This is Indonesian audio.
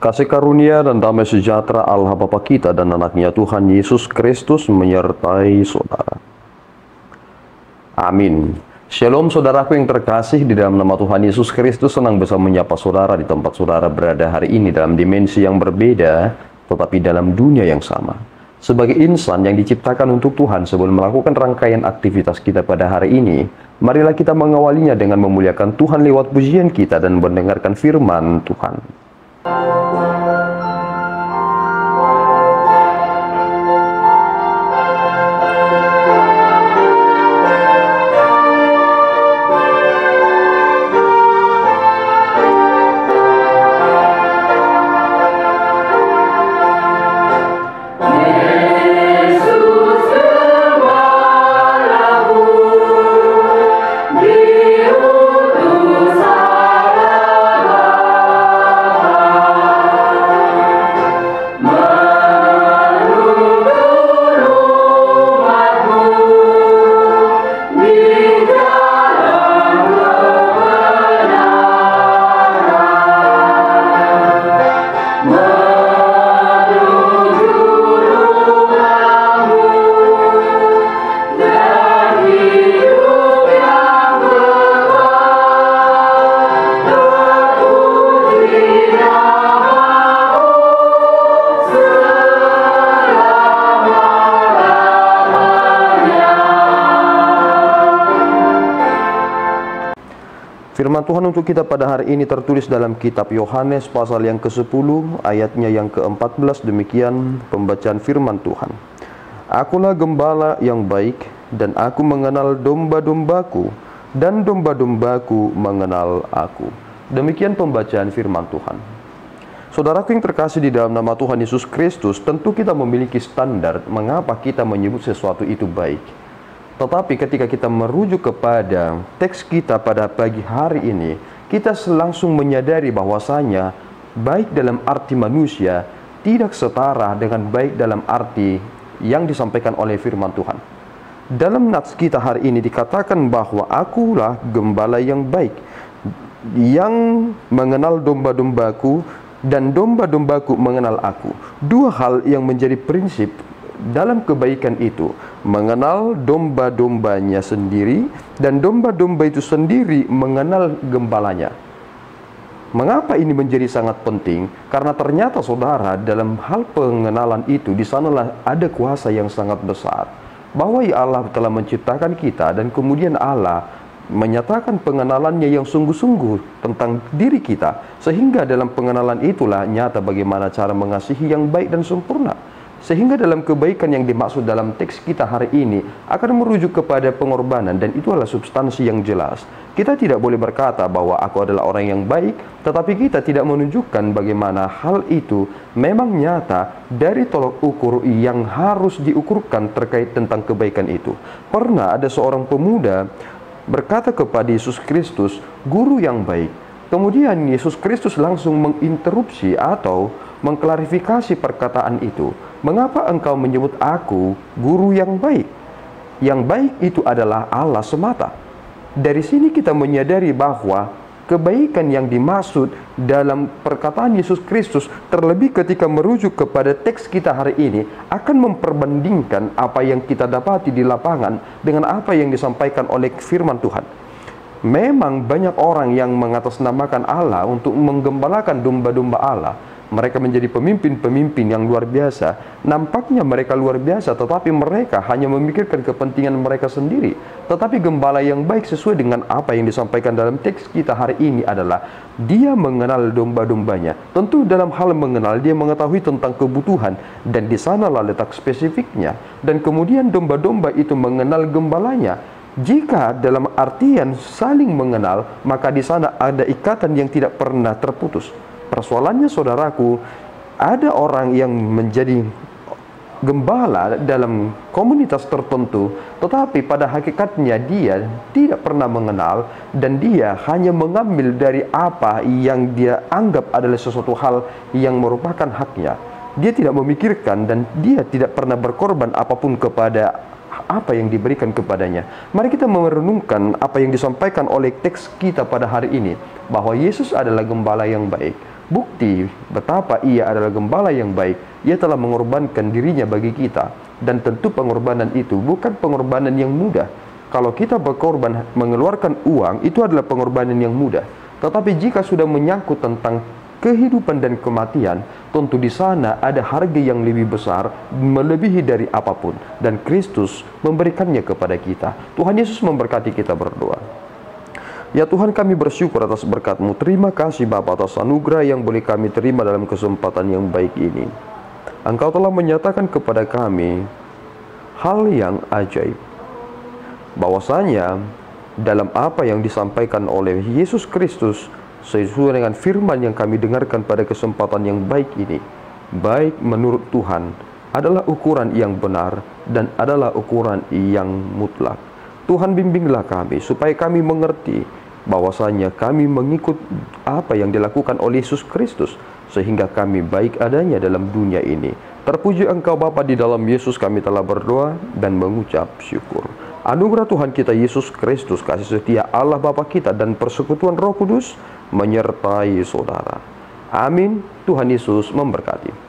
Kasih karunia dan damai sejahtera Allah Bapa kita dan anaknya Tuhan Yesus Kristus menyertai saudara. Amin. Shalom saudaraku yang terkasih, di dalam nama Tuhan Yesus Kristus senang bisa menyapa saudara di tempat saudara berada hari ini dalam dimensi yang berbeda, tetapi dalam dunia yang sama. Sebagai insan yang diciptakan untuk Tuhan, sebelum melakukan rangkaian aktivitas kita pada hari ini, marilah kita mengawalinya dengan memuliakan Tuhan lewat pujian kita dan mendengarkan firman Tuhan. Firman Tuhan untuk kita pada hari ini tertulis dalam kitab Yohanes pasal yang ke-10 ayatnya yang ke-14. Demikian pembacaan firman Tuhan. Akulah gembala yang baik, dan aku mengenal domba-dombaku, dan domba-dombaku mengenal aku. Demikian pembacaan firman Tuhan. Saudaraku yang terkasih di dalam nama Tuhan Yesus Kristus, tentu kita memiliki standar mengapa kita menyebut sesuatu itu baik. Tetapi ketika kita merujuk kepada teks kita pada pagi hari ini, kita langsung menyadari bahwasanya baik dalam arti manusia tidak setara dengan baik dalam arti yang disampaikan oleh firman Tuhan. Dalam nats kita hari ini dikatakan bahwa akulah gembala yang baik, yang mengenal domba-dombaku, dan domba-dombaku mengenal aku. Dua hal yang menjadi prinsip dalam kebaikan itu, mengenal domba-dombanya sendiri, dan domba-domba itu sendiri mengenal gembalanya. Mengapa ini menjadi sangat penting? Karena ternyata saudara, dalam hal pengenalan itu, di sanalah ada kuasa yang sangat besar. Bahwa Allah telah menciptakan kita, dan kemudian Allah menyatakan pengenalannya yang sungguh-sungguh tentang diri kita, sehingga dalam pengenalan itulah nyata bagaimana cara mengasihi yang baik dan sempurna. Sehingga dalam kebaikan yang dimaksud dalam teks kita hari ini akan merujuk kepada pengorbanan, dan itu adalah substansi yang jelas. Kita tidak boleh berkata bahwa aku adalah orang yang baik, tetapi kita tidak menunjukkan bagaimana hal itu memang nyata dari tolok ukur yang harus diukurkan terkait tentang kebaikan itu. Pernah ada seorang pemuda berkata kepada Yesus Kristus, "Guru yang baik." Kemudian Yesus Kristus langsung menginterupsi atau mengklarifikasi perkataan itu. "Mengapa engkau menyebut aku guru yang baik? Yang baik itu adalah Allah semata." Dari sini kita menyadari bahwa kebaikan yang dimaksud dalam perkataan Yesus Kristus, terlebih ketika merujuk kepada teks kita hari ini, akan memperbandingkan apa yang kita dapati di lapangan dengan apa yang disampaikan oleh firman Tuhan. Memang banyak orang yang mengatasnamakan Allah untuk menggembalakan domba-domba Allah. Mereka menjadi pemimpin-pemimpin yang luar biasa. Nampaknya mereka luar biasa, tetapi mereka hanya memikirkan kepentingan mereka sendiri. Tetapi gembala yang baik sesuai dengan apa yang disampaikan dalam teks kita hari ini adalah dia mengenal domba-dombanya. Tentu dalam hal mengenal, dia mengetahui tentang kebutuhan, dan di sanalah letak spesifiknya. Dan kemudian domba-domba itu mengenal gembalanya. Jika dalam artian saling mengenal, maka di sana ada ikatan yang tidak pernah terputus. Persoalannya saudaraku, ada orang yang menjadi gembala dalam komunitas tertentu, tetapi pada hakikatnya dia tidak pernah mengenal, dan dia hanya mengambil dari apa yang dia anggap adalah sesuatu hal yang merupakan haknya. Dia tidak memikirkan, dan dia tidak pernah berkorban apapun kepada apa yang diberikan kepadanya. Mari kita merenungkan apa yang disampaikan oleh teks kita pada hari ini, bahwa Yesus adalah gembala yang baik. Bukti betapa ia adalah gembala yang baik, ia telah mengorbankan dirinya bagi kita. Dan tentu pengorbanan itu bukan pengorbanan yang mudah. Kalau kita berkorban mengeluarkan uang, itu adalah pengorbanan yang mudah. Tetapi jika sudah menyangkut tentang kehidupan dan kematian, tentu di sana ada harga yang lebih besar, melebihi dari apapun. Dan Kristus memberikannya kepada kita. Tuhan Yesus memberkati kita berdoa. Ya Tuhan, kami bersyukur atas berkat-Mu. Terima kasih Bapa atas anugerah yang boleh kami terima dalam kesempatan yang baik ini. Engkau telah menyatakan kepada kami hal yang ajaib, bahwasanya dalam apa yang disampaikan oleh Yesus Kristus sesuai dengan firman yang kami dengarkan pada kesempatan yang baik ini, baik menurut Tuhan adalah ukuran yang benar dan adalah ukuran yang mutlak. Tuhan, bimbinglah kami supaya kami mengerti bahwasanya kami mengikut apa yang dilakukan oleh Yesus Kristus, sehingga kami baik adanya dalam dunia ini. Terpuji Engkau Bapa, di dalam Yesus kami telah berdoa dan mengucap syukur. Anugerah Tuhan kita Yesus Kristus, kasih setia Allah Bapa kita, dan persekutuan Roh Kudus menyertai saudara. Amin. Tuhan Yesus memberkati.